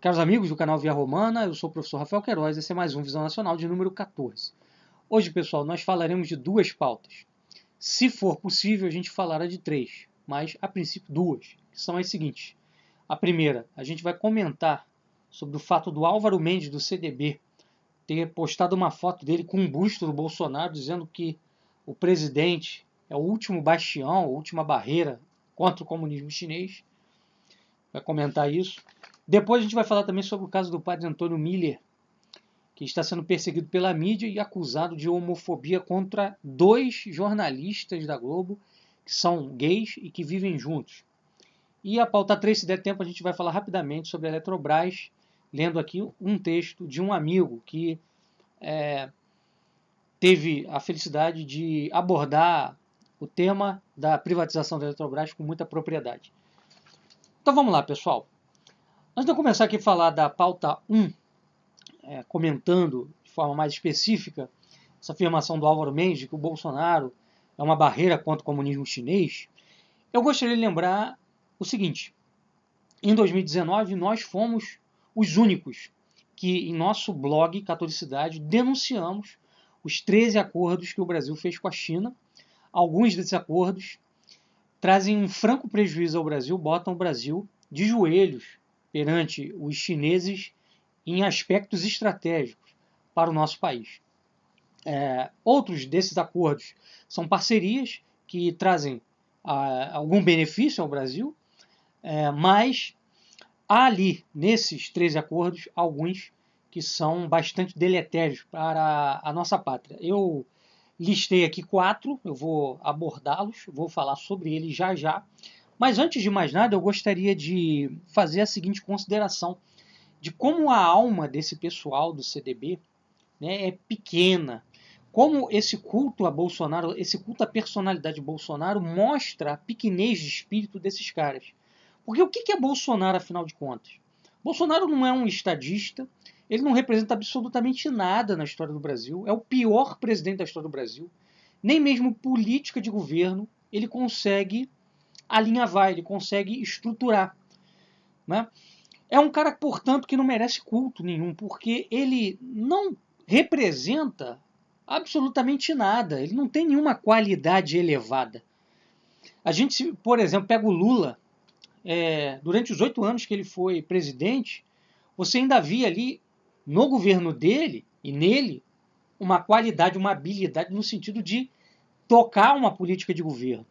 Caros amigos do canal Via Romana, eu sou o professor Rafael Queiroz, esse é mais um Visão Nacional de número 14. Hoje, pessoal, nós falaremos de duas pautas. Se for possível, a gente falará de três, mas a princípio duas, que são as seguintes. A primeira, a gente vai comentar sobre o fato do Álvaro Mendes, do CDB, ter postado uma foto dele com um busto do Bolsonaro, dizendo que o presidente é o último bastião, a última barreira contra o comunismo chinês. Vai comentar isso. Depois a gente vai falar também sobre o caso do padre Antônio Miller, que está sendo perseguido pela mídia e acusado de homofobia contra dois jornalistas da Globo, que são gays e que vivem juntos. E a pauta 3, se der tempo, a gente vai falar rapidamente sobre a Eletrobras, lendo aqui um texto de um amigo que teve a felicidade de abordar o tema da privatização da Eletrobras com muita propriedade. Então vamos lá, pessoal. Antes de eu começar aqui a falar da pauta 1, comentando de forma mais específica essa afirmação do Álvaro Mendes de que o Bolsonaro é uma barreira contra o comunismo chinês, eu gostaria de lembrar o seguinte. Em 2019, nós fomos os únicos que, em nosso blog Catolicidade, denunciamos os 13 acordos que o Brasil fez com a China. Alguns desses acordos trazem um franco prejuízo ao Brasil, botam o Brasil de joelhos perante os chineses em aspectos estratégicos para o nosso país. Outros desses acordos são parcerias que trazem algum benefício ao Brasil, mas há ali, nesses 13 acordos, alguns que são bastante deletérios para a nossa pátria. Eu listei aqui 4, eu vou abordá-los, vou falar sobre eles já já. Mas antes de mais nada, eu gostaria de fazer a seguinte consideração, de como a alma desse pessoal do CDB, é pequena. Como esse culto a Bolsonaro, esse culto à personalidade de Bolsonaro mostra a pequenez de espírito desses caras. Porque o que é Bolsonaro, afinal de contas? Bolsonaro não é um estadista, ele não representa absolutamente nada na história do Brasil, é o pior presidente da história do Brasil. Nem mesmo política de governo ele consegue alinhavar, ele consegue estruturar. Né? É um cara, portanto, que não merece culto nenhum, porque ele não representa absolutamente nada, ele não tem nenhuma qualidade elevada. A gente, por exemplo, pega o Lula, durante os 8 anos que ele foi presidente, você ainda via ali, no governo dele e nele, uma qualidade, uma habilidade no sentido de tocar uma política de governo.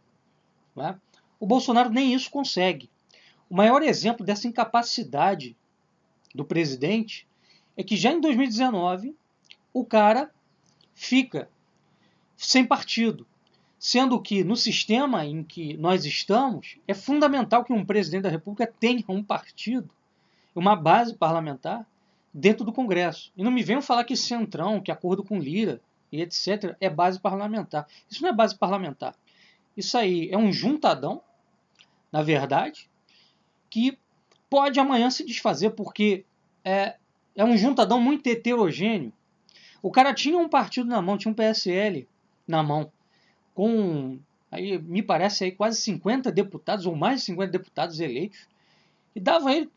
Né? O Bolsonaro nem isso consegue. O maior exemplo dessa incapacidade do presidente é que já em 2019 o cara fica sem partido, sendo que no sistema em que nós estamos é fundamental que um presidente da República tenha um partido, uma base parlamentar dentro do Congresso. E não me venham falar que Centrão, que acordo com Lira e etc. é base parlamentar. Isso não é base parlamentar. Isso aí é um juntadão, na verdade, que pode amanhã se desfazer, porque é um juntadão muito heterogêneo. O cara tinha um partido na mão, tinha um PSL na mão, com, aí, me parece, aí, quase 50 deputados, ou mais de 50 deputados eleitos, e dava a ele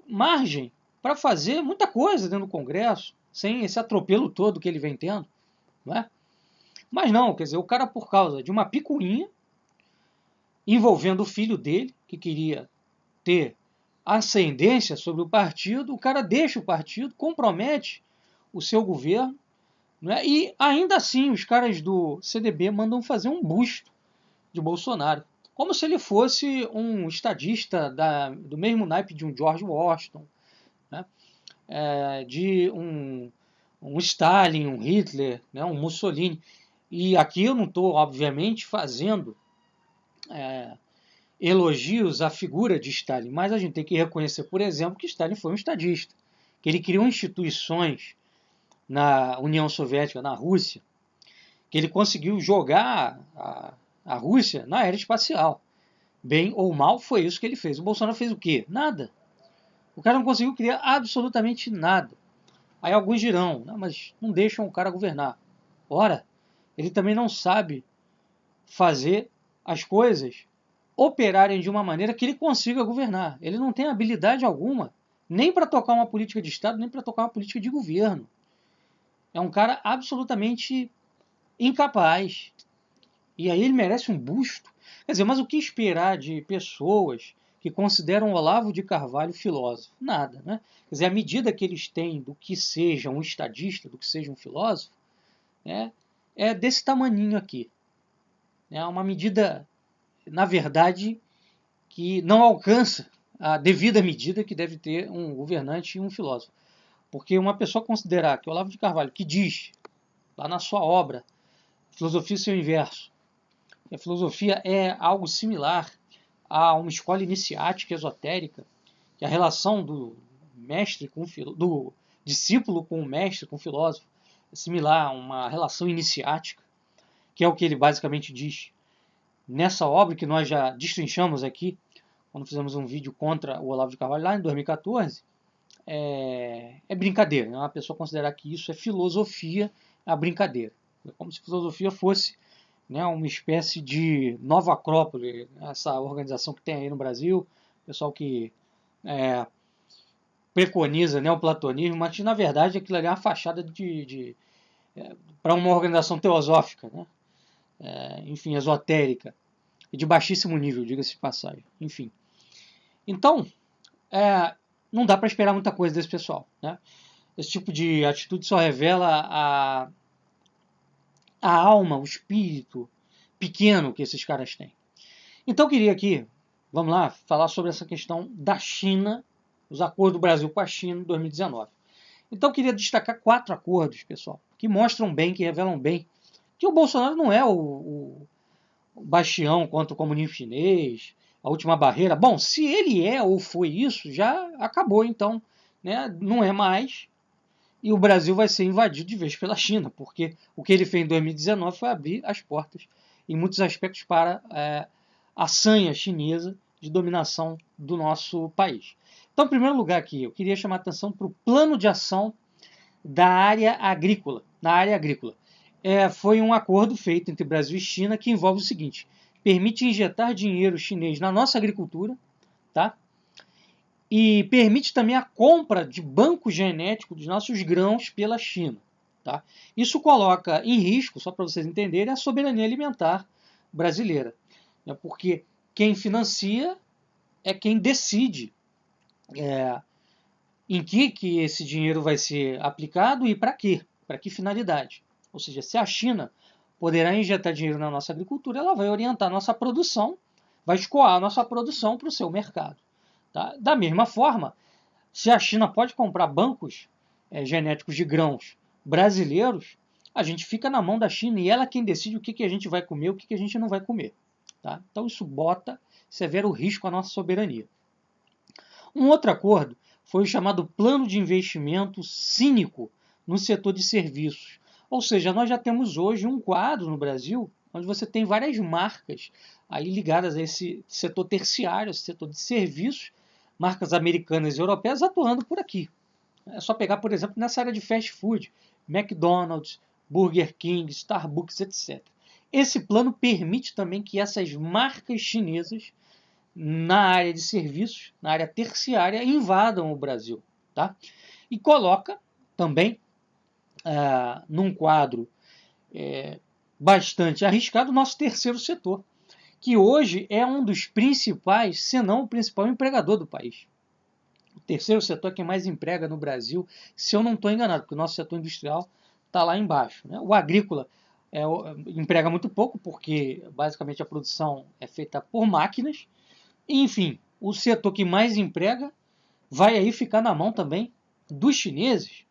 margem para fazer muita coisa dentro do Congresso, sem esse atropelo todo que ele vem tendo. Não é? Mas não, quer dizer, o cara, por causa de uma picuinha, envolvendo o filho dele, que queria ter ascendência sobre o partido, o cara deixa o partido, compromete o seu governo, né? E ainda assim os caras do CDB mandam fazer um busto de Bolsonaro, como se ele fosse um estadista do mesmo naipe de um George Washington, né? De um Stalin, um Hitler, né? Um Mussolini. E aqui eu não estou, obviamente, fazendo elogios à figura de Stalin, mas a gente tem que reconhecer, por exemplo, que Stalin foi um estadista, que ele criou instituições na União Soviética, na Rússia, que ele conseguiu jogar a Rússia na era espacial. Bem ou mal, foi isso que ele fez. O Bolsonaro fez o quê? Nada. O cara não conseguiu criar absolutamente nada. Aí alguns dirão, não, mas não deixam o cara governar. Ora, ele também não sabe fazer as coisas operarem de uma maneira que ele consiga governar. Ele não tem habilidade alguma nem para tocar uma política de Estado, nem para tocar uma política de governo. É um cara absolutamente incapaz. E aí ele merece um busto. Quer dizer, mas o que esperar de pessoas que consideram Olavo de Carvalho filósofo? Nada, né? Quer dizer, a medida que eles têm do que seja um estadista, do que seja um filósofo, né, é desse tamaninho aqui. É uma medida, na verdade, que não alcança a devida medida que deve ter um governante e um filósofo. Porque uma pessoa considerar que Olavo de Carvalho, que diz, lá na sua obra, Filosofia e seu Inverso, que a filosofia é algo similar a uma escola iniciática esotérica, que a relação do mestre com do discípulo com o mestre, com o filósofo, é similar a uma relação iniciática, que é o que ele basicamente diz nessa obra que nós já destrinchamos aqui, quando fizemos um vídeo contra o Olavo de Carvalho lá em 2014, é brincadeira. Né? Uma pessoa considerar que isso é filosofia, é a brincadeira. É como se filosofia fosse, né, uma espécie de nova Acrópole, essa organização que tem aí no Brasil, pessoal que preconiza, né, o platonismo, mas na verdade aquilo ali é uma fachada para uma organização teosófica, né? Enfim, esotérica, e de baixíssimo nível, diga-se de passagem. Enfim. Então, não dá para esperar muita coisa desse pessoal. Né? Esse tipo de atitude só revela a alma, o espírito pequeno que esses caras têm. Então, eu queria aqui, vamos lá, falar sobre essa questão da China, os acordos do Brasil com a China em 2019. Então, eu queria destacar 4 acordos, pessoal, que mostram bem, que revelam bem, que o Bolsonaro não é o bastião contra o comunismo chinês, a última barreira. Bom, se ele é ou foi isso, já acabou então, né? Não é mais, e o Brasil vai ser invadido de vez pela China, porque o que ele fez em 2019 foi abrir as portas, em muitos aspectos, para a sanha chinesa de dominação do nosso país. Então, em primeiro lugar aqui, eu queria chamar a atenção para o plano de ação da área agrícola, na área agrícola. Foi um acordo feito entre Brasil e China que envolve o seguinte: permite injetar dinheiro chinês na nossa agricultura, tá? E permite também a compra de banco genético dos nossos grãos pela China. Tá? Isso coloca em risco, só para vocês entenderem, a soberania alimentar brasileira. Né? Porque quem financia é quem decide em que esse dinheiro vai ser aplicado e para quê, para que finalidade. Ou seja, se a China poderá injetar dinheiro na nossa agricultura, ela vai orientar a nossa produção, vai escoar a nossa produção para o seu mercado. Tá? Da mesma forma, se a China pode comprar bancos genéticos de grãos brasileiros, a gente fica na mão da China e ela é quem decide o que a gente vai comer e o que a gente não vai comer. Tá? Então isso bota severo risco à nossa soberania. Um outro acordo foi o chamado Plano de Investimento Cínico no setor de serviços. Ou seja, nós já temos hoje um quadro no Brasil onde você tem várias marcas aí ligadas a esse setor terciário, esse setor de serviços, marcas americanas e europeias atuando por aqui. É só pegar, por exemplo, nessa área de fast food, McDonald's, Burger King, Starbucks, etc. Esse plano permite também que essas marcas chinesas na área de serviços, na área terciária, invadam o Brasil. Tá? E coloca também num quadro bastante arriscado o nosso terceiro setor, que hoje é um dos principais, se não o principal empregador do país. O terceiro setor é quem mais emprega no Brasil, se eu não estou enganado, porque o nosso setor industrial está lá embaixo. Né? O agrícola emprega muito pouco, porque basicamente a produção é feita por máquinas. Enfim, o setor que mais emprega vai aí ficar na mão também dos chineses.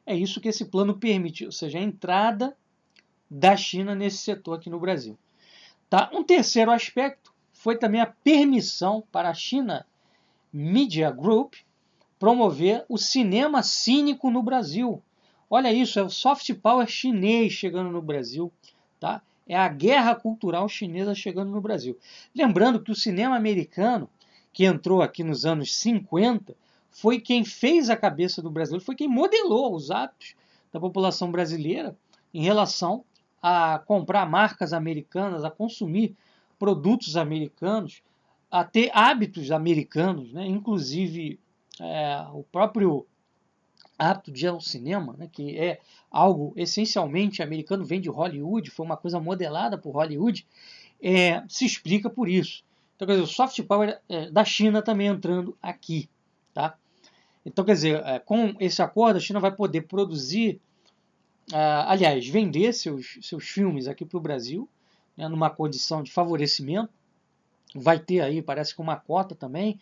É isso que esse plano permite, ou seja, a entrada da China nesse setor aqui no Brasil. Tá? Um terceiro aspecto foi também a permissão para a China Media Group promover o cinema cínico no Brasil. Olha isso, é o soft power chinês chegando no Brasil. Tá? É a guerra cultural chinesa chegando no Brasil. Lembrando que o cinema americano, que entrou aqui nos anos 50, foi quem fez a cabeça do brasileiro, foi quem modelou os hábitos da população brasileira em relação a comprar marcas americanas, a consumir produtos americanos, a ter hábitos americanos, né? Inclusive o próprio hábito de ir ao cinema, né, que é algo essencialmente americano, vem de Hollywood, foi uma coisa modelada por Hollywood, se explica por isso. Então, quer dizer, o soft power da China também entrando aqui. Tá? Então, quer dizer, com esse acordo, a China vai poder produzir, aliás, vender seus filmes aqui para o Brasil, né, numa condição de favorecimento. Vai ter aí, parece que uma cota também,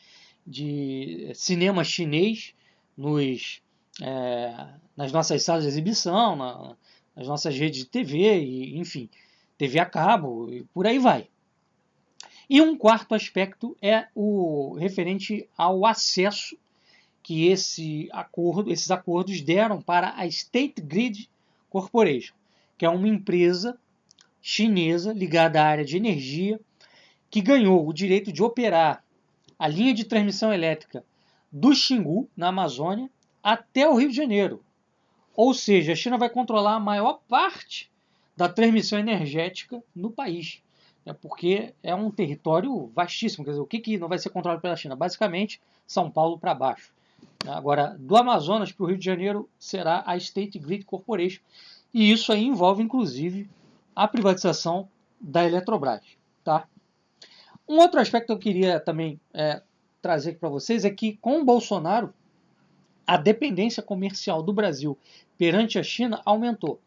de cinema chinês nas nossas salas de exibição, nas nossas redes de TV, e, enfim, TV a cabo, e por aí vai. E um quarto aspecto é o referente ao acesso que esses acordos deram para a State Grid Corporation, que é uma empresa chinesa ligada à área de energia, que ganhou o direito de operar a linha de transmissão elétrica do Xingu, na Amazônia, até o Rio de Janeiro. Ou seja, a China vai controlar a maior parte da transmissão energética no país, porque é um território vastíssimo. Quer dizer, o que não vai ser controlado pela China? Basicamente, São Paulo para baixo. Agora, do Amazonas para o Rio de Janeiro será a State Grid Corporation, e isso aí envolve, inclusive, a privatização da Eletrobras. Tá? Um outro aspecto que eu queria também trazer para vocês é que, com o Bolsonaro, a dependência comercial do Brasil perante a China aumentou.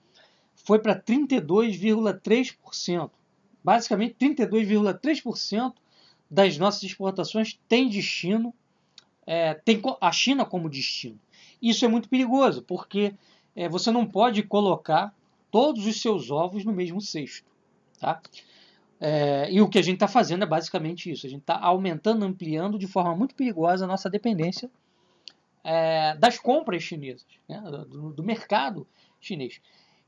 Foi para 32,3%. Basicamente, 32,3% das nossas exportações tem destino, tem a China como destino. Isso é muito perigoso, porque você não pode colocar todos os seus ovos no mesmo cesto. Tá? E o que a gente está fazendo é basicamente isso. A gente está aumentando, ampliando de forma muito perigosa a nossa dependência das compras chinesas, né, do mercado chinês.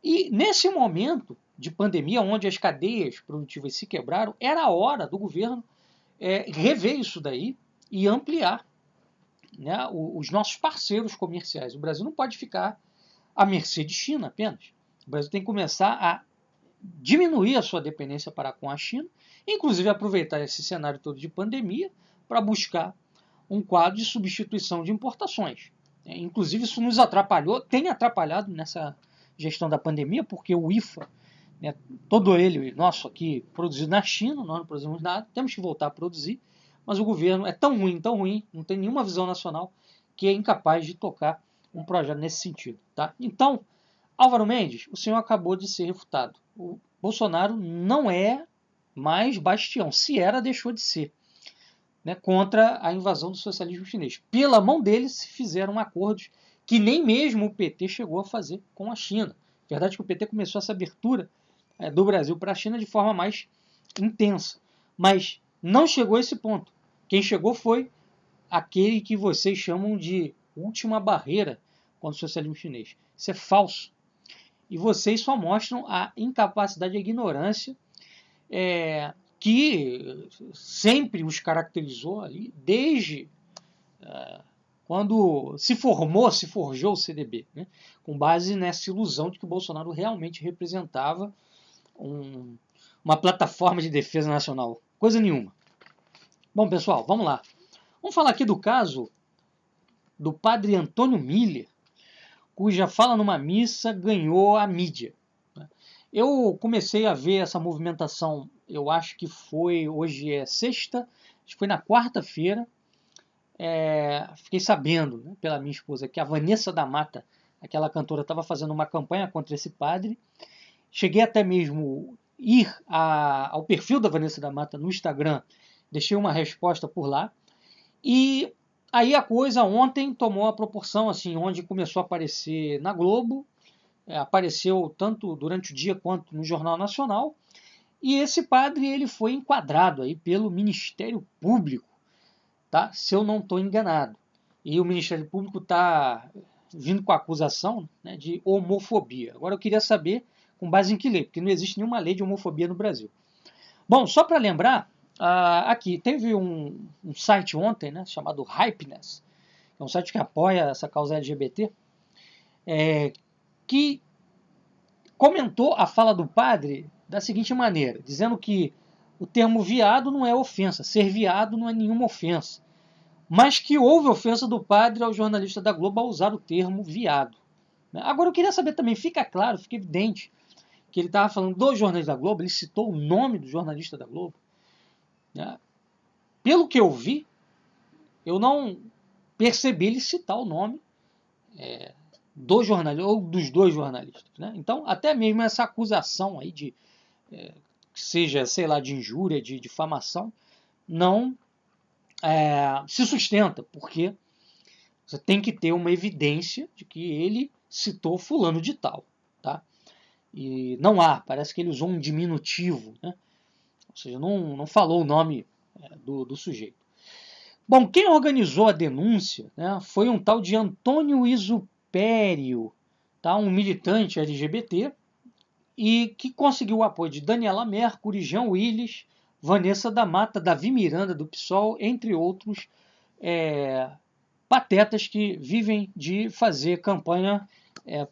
E nesse momento de pandemia, onde as cadeias produtivas se quebraram, era a hora do governo rever isso daí e ampliar, né, os nossos parceiros comerciais. O Brasil não pode ficar à mercê de China apenas. O Brasil tem que começar a diminuir a sua dependência para com a China, inclusive aproveitar esse cenário todo de pandemia para buscar um quadro de substituição de importações. Inclusive, isso nos atrapalhou, tem atrapalhado nessa gestão da pandemia, porque o IFA, né, todo ele nosso aqui, produzido na China, nós não produzimos nada, temos que voltar a produzir, mas o governo é tão ruim, não tem nenhuma visão nacional, que é incapaz de tocar um projeto nesse sentido. Tá? Então, Álvaro Mendes, o senhor acabou de ser refutado. O Bolsonaro não é mais bastião, se era, deixou de ser. Né, contra a invasão do socialismo chinês. Pela mão dele se fizeram acordos que nem mesmo o PT chegou a fazer com a China. Verdade é que o PT começou essa abertura do Brasil para a China de forma mais intensa. Mas não chegou a esse ponto. Quem chegou foi aquele que vocês chamam de última barreira contra o socialismo chinês. Isso é falso. E vocês só mostram a incapacidade e a ignorância que sempre os caracterizou ali, desde quando se forjou o CDB, né, com base nessa ilusão de que o Bolsonaro realmente representava uma plataforma de defesa nacional. Coisa nenhuma. Bom, pessoal, vamos lá. Vamos falar aqui do caso do padre Antônio Miller, cuja fala numa missa ganhou a mídia. Eu comecei a ver essa movimentação, eu acho que foi, hoje é sexta, acho que foi na quarta-feira, fiquei sabendo, né, pela minha esposa, que a Vanessa da Mata, aquela cantora, estava fazendo uma campanha contra esse padre. Cheguei até mesmo ir ao perfil da Vanessa da Mata no Instagram, deixei uma resposta por lá, e aí a coisa ontem tomou a proporção, assim, onde começou a aparecer na Globo, apareceu tanto durante o dia quanto no Jornal Nacional, e esse padre ele foi enquadrado aí pelo Ministério Público, tá? Se eu não estou enganado. E o Ministério Público está vindo com a acusação, né, de homofobia. Agora eu queria saber com base em que lei, porque não existe nenhuma lei de homofobia no Brasil. Bom, só para lembrar, aqui teve um site ontem, né, chamado Hypeness, que é um site que apoia essa causa LGBT, que comentou a fala do padre da seguinte maneira, dizendo que o termo viado não é ofensa, ser viado não é nenhuma ofensa. mas que houve ofensa do padre ao jornalista da Globo ao usar o termo viado. Agora eu queria saber também, fica claro, fica evidente, que ele estava falando do jornalista da Globo, ele citou o nome do jornalista da Globo. Né? Pelo que eu vi, eu não percebi ele citar o nome do jornalista, ou dos dois jornalistas. Né? Então, até mesmo essa acusação aí de que seja, sei lá, de injúria, de difamação, não se sustenta, porque você tem que ter uma evidência de que ele citou fulano de tal. Tá? E não há, parece que ele usou um diminutivo, né? Ou seja, não falou o nome do sujeito. Bom, quem organizou a denúncia, né, foi um tal de Antônio Isupério, tá, um militante LGBT, e que conseguiu o apoio de Daniela Mercury, Jean Willis, Vanessa da Mata, Davi Miranda do PSOL, entre outros patetas que vivem de fazer campanha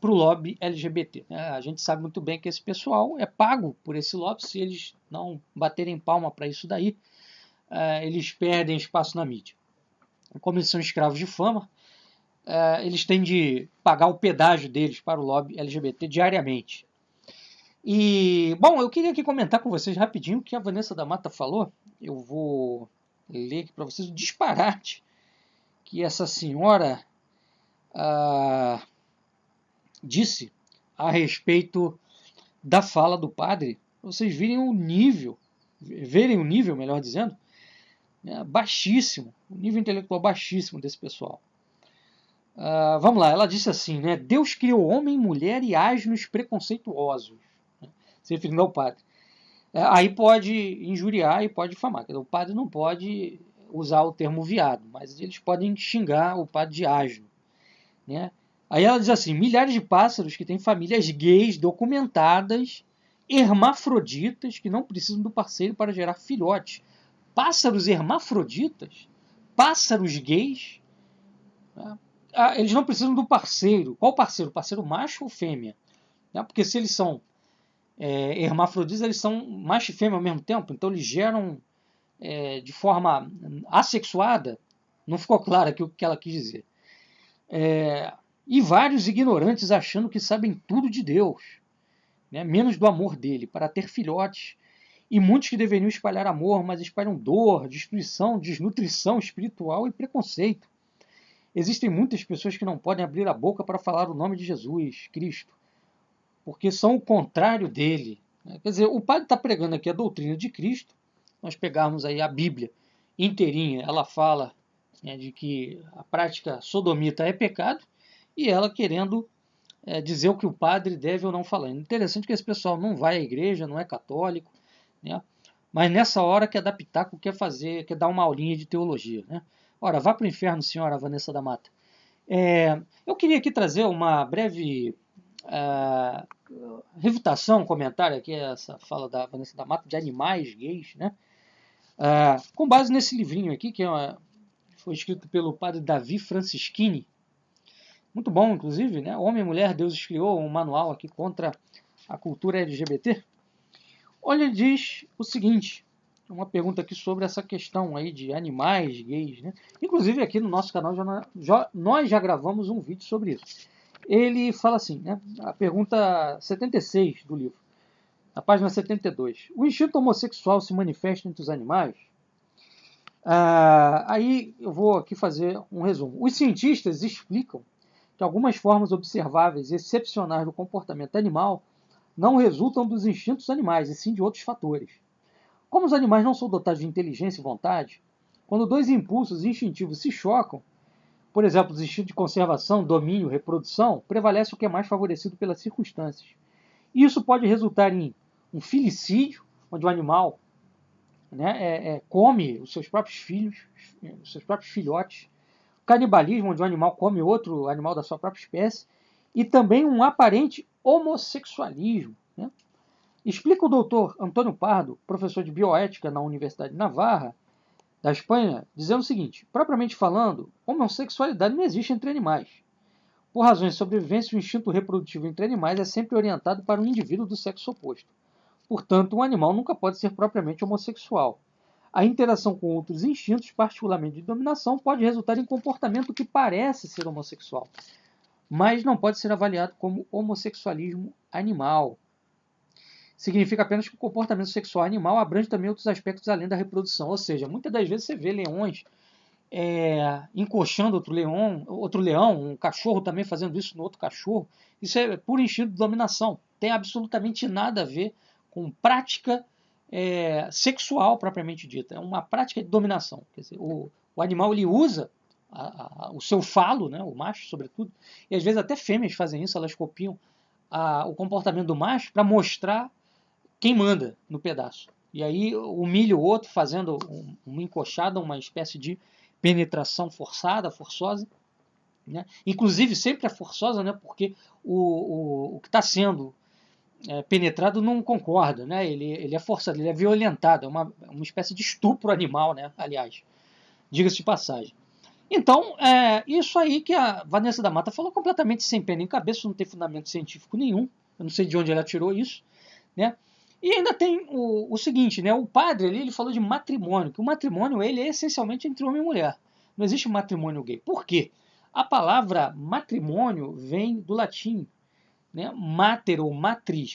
para o lobby LGBT. A gente sabe muito bem que esse pessoal é pago por esse lobby. Se eles não baterem palma para isso daí, eles perdem espaço na mídia. Como eles são escravos de fama, eles têm de pagar o pedágio deles para o lobby LGBT diariamente. E, bom, eu queria aqui comentar com vocês rapidinho o que a Vanessa da Mata falou. Eu vou ler aqui para vocês o disparate que essa senhora disse a respeito da fala do padre. Vocês verem o nível, melhor dizendo, baixíssimo, o nível intelectual baixíssimo desse pessoal. Vamos lá, ela disse assim, né? Deus criou homem, mulher e asnos preconceituosos. Se referindo ao padre. Aí pode injuriar e pode difamar. O padre não pode usar o termo viado, mas eles podem xingar o padre de asno. Né? Aí ela diz assim, milhares de pássaros que têm famílias gays documentadas, hermafroditas, que não precisam do parceiro para gerar filhotes. Pássaros hermafroditas? Pássaros gays? Eles não precisam do parceiro. Qual parceiro? Parceiro macho ou fêmea? Porque se eles são hermafroditas, eles são macho e fêmea ao mesmo tempo, então eles geram de forma assexuada. Não ficou claro aqui o que ela quis dizer. E vários ignorantes achando que sabem tudo de Deus, né? Menos do amor dele, para ter filhotes. E muitos que deveriam espalhar amor, mas espalham dor, destruição, desnutrição espiritual e preconceito. Existem muitas pessoas que não podem abrir a boca para falar o nome de Jesus Cristo, porque são o contrário dele. Quer dizer, o padre está pregando aqui a doutrina de Cristo. Nós pegarmos aí a Bíblia inteirinha, ela fala de que a prática sodomita é pecado, e ela querendo dizer o que o padre deve ou não falar. Interessante que esse pessoal não vai à igreja, não é católico, né? Mas nessa hora quer dar pitaco, quer dar uma aulinha de teologia. Né? Ora, vá para o inferno, senhora Vanessa da Mata. Eu queria aqui trazer uma breve refutação, comentário aqui, essa fala da Vanessa da Mata, de animais gays, né? Com base nesse livrinho aqui, que foi escrito pelo padre Davi Francischini. Muito bom, inclusive, né? Homem e Mulher, Deus criou, um manual aqui contra a cultura LGBT. Olha, ele diz o seguinte, uma pergunta aqui sobre essa questão aí de animais gays, né? Inclusive aqui no nosso canal nós já gravamos um vídeo sobre isso. Ele fala assim, né? A pergunta 76 do livro, na página 72. O instinto homossexual se manifesta entre os animais? Aí eu vou aqui fazer um resumo. Os cientistas explicam que algumas formas observáveis e excepcionais do comportamento animal não resultam dos instintos animais, e sim de outros fatores. Como os animais não são dotados de inteligência e vontade, quando dois impulsos instintivos se chocam, por exemplo, os instintos de conservação, domínio, reprodução, prevalece o que é mais favorecido pelas circunstâncias. Isso pode resultar em um filicídio, onde o animal come os seus próprios filhos, os seus próprios filhotes, canibalismo, onde um animal come outro animal da sua própria espécie, e também um aparente homossexualismo. Né? Explica o doutor Antônio Pardo, professor de bioética na Universidade de Navarra, da Espanha, dizendo o seguinte, propriamente falando, homossexualidade não existe entre animais. Por razões de sobrevivência, o instinto reprodutivo entre animais é sempre orientado para um indivíduo do sexo oposto. Portanto, um animal nunca pode ser propriamente homossexual. A interação com outros instintos, particularmente de dominação, pode resultar em comportamento que parece ser homossexual, mas não pode ser avaliado como homossexualismo animal. Significa apenas que o comportamento sexual animal abrange também outros aspectos além da reprodução. Ou seja, muitas das vezes você vê leões encoxando outro leão, um cachorro também fazendo isso no outro cachorro. Isso é puro instinto de dominação. Tem absolutamente nada a ver com prática sexual propriamente dita. É uma prática de dominação. Quer dizer, o animal ele usa o seu falo, né, o macho sobretudo, e às vezes até fêmeas fazem isso, elas copiam o comportamento do macho para mostrar quem manda no pedaço. E aí humilha o outro fazendo uma encoxada, uma espécie de penetração forçosa, né? Inclusive sempre é forçosa, né? Porque o que está sendo penetrado não concorda, né? Ele é forçado, ele é violentado, é uma espécie de estupro animal, né? Aliás, diga-se de passagem. Então, isso aí que a Vanessa da Mata falou completamente sem pé nem cabeça, não tem fundamento científico nenhum, eu não sei de onde ela tirou isso, né? E ainda tem o seguinte, né? O padre ali, ele falou de matrimônio, que o matrimônio ele é essencialmente entre homem e mulher. Não existe matrimônio gay. Por quê? A palavra matrimônio vem do latim, né? Mater ou matriz,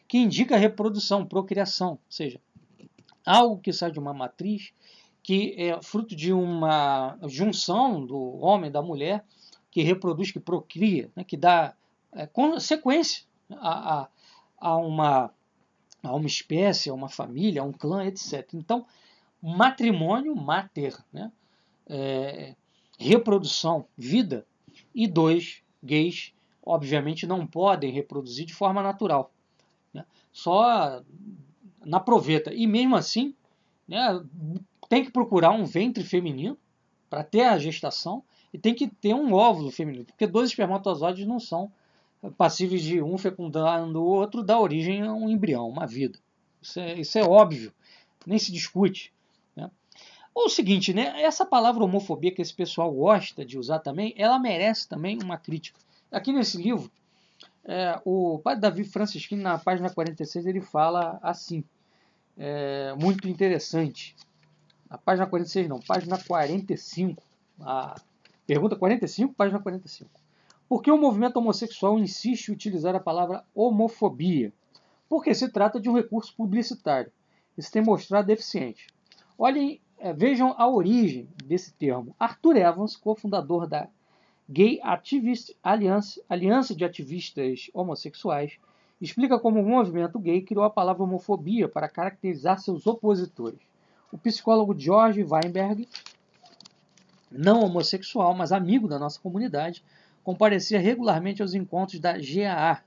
que indica reprodução, procriação, ou seja, algo que sai de uma matriz, que é fruto de uma junção do homem e da mulher, que reproduz, que procria, né? Que dá sequência a uma espécie, a uma família, a um clã, etc. Então, matrimônio, mater, né? Reprodução, vida, e dois gays, obviamente, não podem reproduzir de forma natural, né? Só na proveta. E mesmo assim, né, tem que procurar um ventre feminino para ter a gestação e tem que ter um óvulo feminino, porque dois espermatozoides não são passíveis de um fecundando o outro, dar origem a um embrião, uma vida. Isso é óbvio, nem se discute, né? Ou o seguinte, né? Essa palavra homofobia que esse pessoal gosta de usar também, ela merece também uma crítica. Aqui nesse livro, o padre Davi Francisquini, na página 46, ele fala assim, muito interessante. Na página 46 não, página 45, a pergunta 45, página 45. Por que o movimento homossexual insiste em utilizar a palavra homofobia? Porque se trata de um recurso publicitário. Isso tem mostrado eficiente. Olhem, vejam a origem desse termo. Arthur Evans, cofundador da Gay Activist Alliance, aliança de ativistas homossexuais, explica como o movimento gay criou a palavra homofobia para caracterizar seus opositores. O psicólogo George Weinberg, não homossexual, mas amigo da nossa comunidade, comparecia regularmente aos encontros da GAA.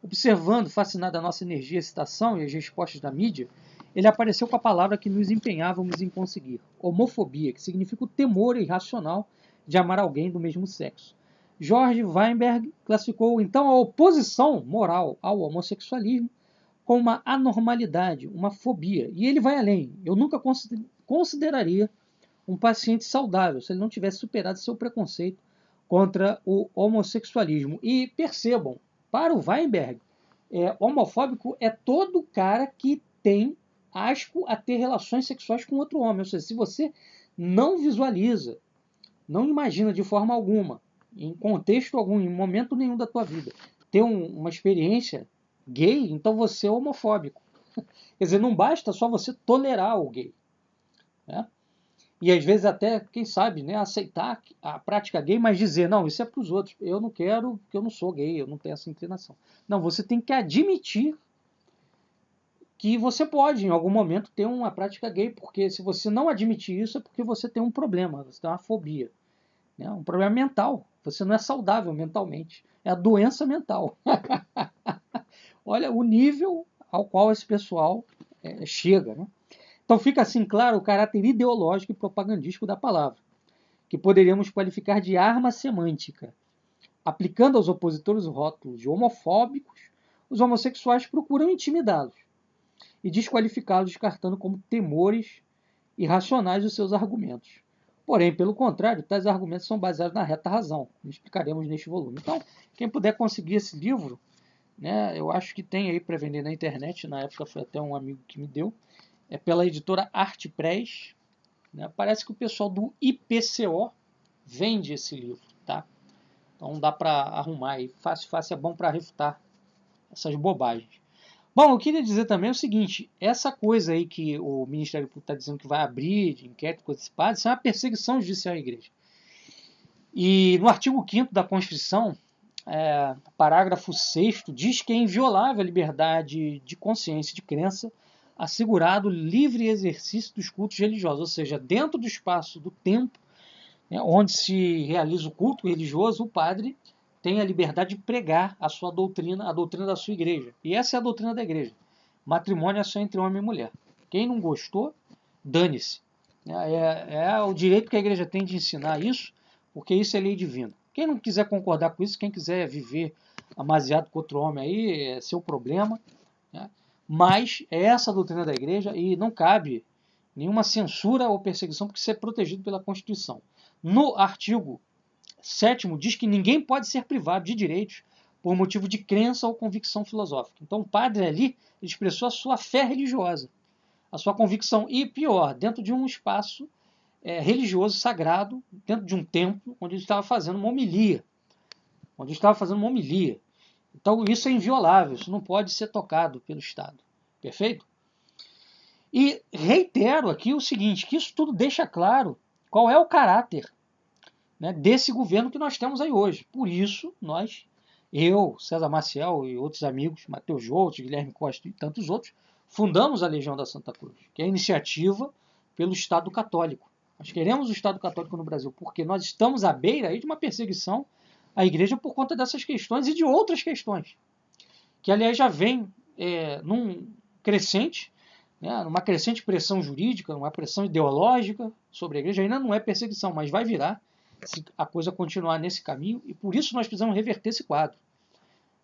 Observando, fascinado a nossa energia, excitação e as respostas da mídia, ele apareceu com a palavra que nos empenhávamos em conseguir, homofobia, que significa o temor irracional de amar alguém do mesmo sexo. George Weinberg classificou então a oposição moral ao homossexualismo como uma anormalidade, uma fobia. E ele vai além. Eu nunca consideraria um paciente saudável se ele não tivesse superado seu preconceito contra o homossexualismo. E percebam, para o Weinberg, homofóbico é todo cara que tem asco a ter relações sexuais com outro homem. Ou seja, se você não visualiza, não imagina de forma alguma, em contexto algum, em momento nenhum da tua vida, ter uma experiência gay, então você é homofóbico. Quer dizer, não basta só você tolerar o gay, né? E às vezes até, quem sabe, né, aceitar a prática gay, mas dizer, não, isso é para os outros, eu não quero, porque eu não sou gay, eu não tenho essa inclinação. Não, você tem que admitir que você pode, em algum momento, ter uma prática gay, porque se você não admitir isso, é porque você tem um problema, você tem uma fobia, né, um problema mental. Você não é saudável mentalmente, é a doença mental. Olha o nível ao qual esse pessoal chega, né? Então fica assim claro o caráter ideológico e propagandístico da palavra, que poderíamos qualificar de arma semântica. Aplicando aos opositores o rótulo de homofóbicos, os homossexuais procuram intimidá-los e desqualificá-los, descartando como temores irracionais os seus argumentos. Porém, pelo contrário, tais argumentos são baseados na reta razão, como explicaremos neste volume. Então, quem puder conseguir esse livro, né, eu acho que tem aí para vender na internet, na época foi até um amigo que me deu, é pela editora Arte Press, né? Parece que o pessoal do IPCO vende esse livro, tá? Então dá para arrumar aí, fácil, fácil, é bom para refutar essas bobagens. Bom, eu queria dizer também o seguinte, essa coisa aí que o Ministério Público está dizendo que vai abrir de inquérito antecipado, isso é uma perseguição judicial à igreja. E no artigo 5º da Constituição, parágrafo 6º, diz que é inviolável a liberdade de consciência e de crença, assegurado o livre exercício dos cultos religiosos, ou seja, dentro do espaço do templo, né, onde se realiza o culto religioso, o padre tem a liberdade de pregar a sua doutrina, a doutrina da sua igreja. E essa é a doutrina da igreja. Matrimônio é só entre homem e mulher. Quem não gostou, dane-se. É o direito que a igreja tem de ensinar isso, porque isso é lei divina. Quem não quiser concordar com isso, quem quiser viver amasiado com outro homem aí, é seu problema. Né? Mas é essa a doutrina da igreja e não cabe nenhuma censura ou perseguição, porque isso é protegido pela Constituição. No artigo 7º, diz que ninguém pode ser privado de direitos por motivo de crença ou convicção filosófica. Então o padre ali expressou a sua fé religiosa, a sua convicção, e pior, dentro de um espaço religioso sagrado, dentro de um templo, onde ele estava fazendo uma homilia. Então isso é inviolável, isso não pode ser tocado pelo Estado. Perfeito? E reitero aqui o seguinte, que isso tudo deixa claro qual é o caráter, né, desse governo que nós temos aí hoje. Por isso, eu, César Maciel e outros amigos, Matheus Joutos, Guilherme Costa e tantos outros, fundamos a Legião da Santa Cruz, que é a iniciativa pelo Estado Católico. Nós queremos o Estado Católico no Brasil, porque nós estamos à beira aí de uma perseguição à Igreja por conta dessas questões e de outras questões, que aliás já vem num crescente, numa crescente pressão jurídica, uma pressão ideológica sobre a Igreja. Ainda não é perseguição, mas vai virar se a coisa continuar nesse caminho, e por isso nós precisamos reverter esse quadro.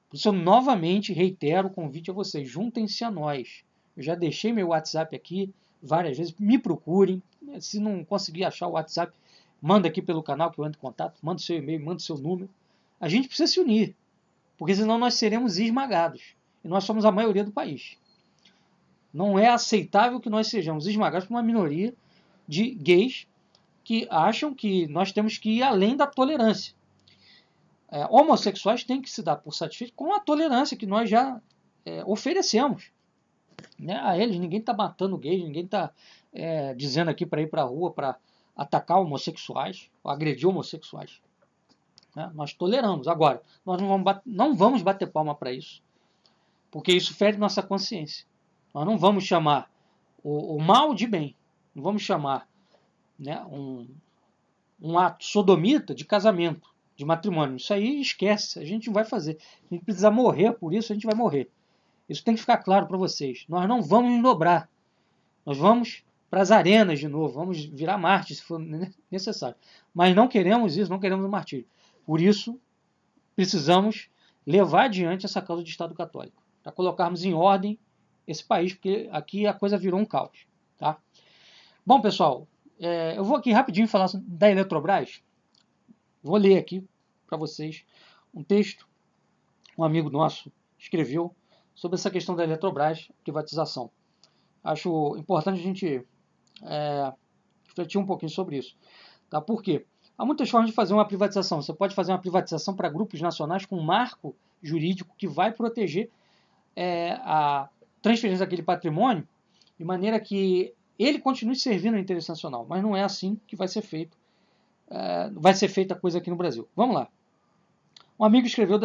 Por isso eu novamente reitero o convite a vocês, juntem-se a nós. Eu já deixei meu WhatsApp aqui várias vezes, me procurem. Se não conseguir achar o WhatsApp, manda aqui pelo canal que eu entro em contato, manda o seu e-mail, manda o seu número. A gente precisa se unir, porque senão nós seremos esmagados. E nós somos a maioria do país. Não é aceitável que nós sejamos esmagados por uma minoria de gays que acham que nós temos que ir além da tolerância. Homossexuais têm que se dar por satisfeitos com a tolerância que nós já oferecemos. Né? A eles, ninguém está matando gays, ninguém está dizendo aqui para ir para a rua para atacar homossexuais, ou agredir homossexuais. Né? Nós toleramos. Agora, nós não vamos bater palma para isso, porque isso fere nossa consciência. Nós não vamos chamar o mal de bem, não vamos chamar, né, um ato sodomita de casamento, de matrimônio. Isso aí esquece, a gente não vai fazer. A gente precisa morrer por isso, a gente vai morrer. Isso tem que ficar claro para vocês. Nós não vamos nos dobrar. Nós vamos para as arenas de novo, vamos virar mártires se for necessário. Mas não queremos isso, não queremos o martírio. Por isso, precisamos levar adiante essa causa de Estado Católico, para colocarmos em ordem esse país, porque aqui a coisa virou um caos. Tá? Bom, pessoal, eu vou aqui rapidinho falar da Eletrobras. Vou ler aqui para vocês um texto, um amigo nosso escreveu sobre essa questão da Eletrobras, privatização. Acho importante a gente refletir um pouquinho sobre isso. Tá? Por quê? Há muitas formas de fazer uma privatização. Você pode fazer uma privatização para grupos nacionais com um marco jurídico que vai proteger a transferência daquele patrimônio de maneira que ele continue servindo ao interesse nacional. Mas não é assim que vai ser feito. Vai ser feita a coisa aqui no Brasil. Vamos lá. Um amigo escreveu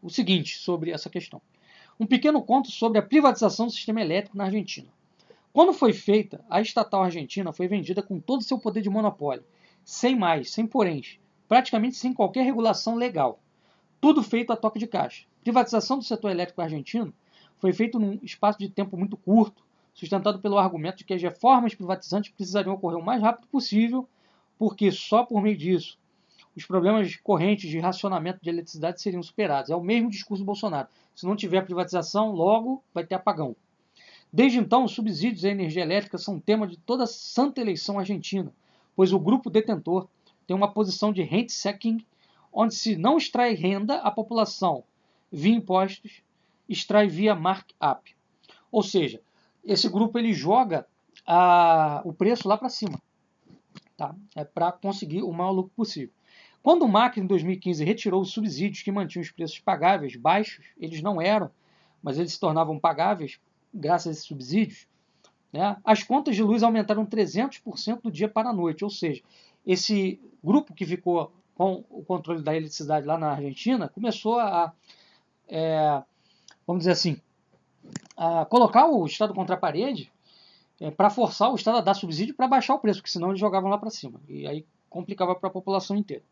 o seguinte sobre essa questão. Um pequeno conto sobre a privatização do sistema elétrico na Argentina. Quando foi feita, a estatal argentina foi vendida com todo o seu poder de monopólio, sem mais, sem poréns, praticamente sem qualquer regulação legal. Tudo feito a toque de caixa. A privatização do setor elétrico argentino foi feita num espaço de tempo muito curto, sustentado pelo argumento de que as reformas privatizantes precisariam ocorrer o mais rápido possível, porque só por meio disso os problemas correntes de racionamento de eletricidade seriam superados. É o mesmo discurso do Bolsonaro. Se não tiver privatização, logo vai ter apagão. Desde então, os subsídios à energia elétrica são tema de toda a santa eleição argentina, pois o grupo detentor tem uma posição de rent-seeking, onde se não extrai renda, a população, via impostos, extrai via markup. Ou seja, esse grupo ele joga o preço lá para cima, tá? É para conseguir o maior lucro possível. Quando o Macri, em 2015, retirou os subsídios que mantinham os preços pagáveis baixos, eles não eram, mas eles se tornavam pagáveis graças a esses subsídios, né? As contas de luz aumentaram 300% do dia para a noite, ou seja, esse grupo que ficou com o controle da eletricidade lá na Argentina começou vamos dizer assim, a colocar o Estado contra a parede para forçar o Estado a dar subsídio para baixar o preço, porque senão eles jogavam lá para cima. E aí complicava para a população inteira.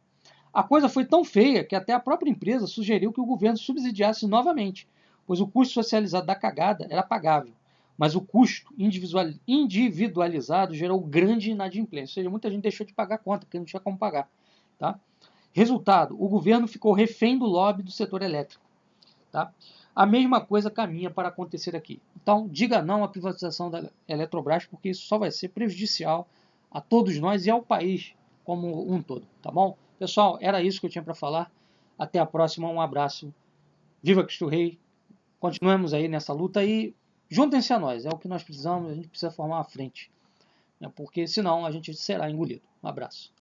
A coisa foi tão feia que até a própria empresa sugeriu que o governo subsidiasse novamente, pois o custo socializado da cagada era pagável, mas o custo individualizado gerou grande inadimplência, ou seja, muita gente deixou de pagar a conta, porque não tinha como pagar. Tá? Resultado, o governo ficou refém do lobby do setor elétrico. Tá? A mesma coisa caminha para acontecer aqui. Então, diga não à privatização da Eletrobras, porque isso só vai ser prejudicial a todos nós e ao país como um todo, tá bom? Pessoal, era isso que eu tinha para falar. Até a próxima, um abraço. Viva Cristo Rei. Continuemos aí nessa luta e juntem-se a nós. É o que nós precisamos, a gente precisa formar uma frente, né? Porque senão a gente será engolido. Um abraço.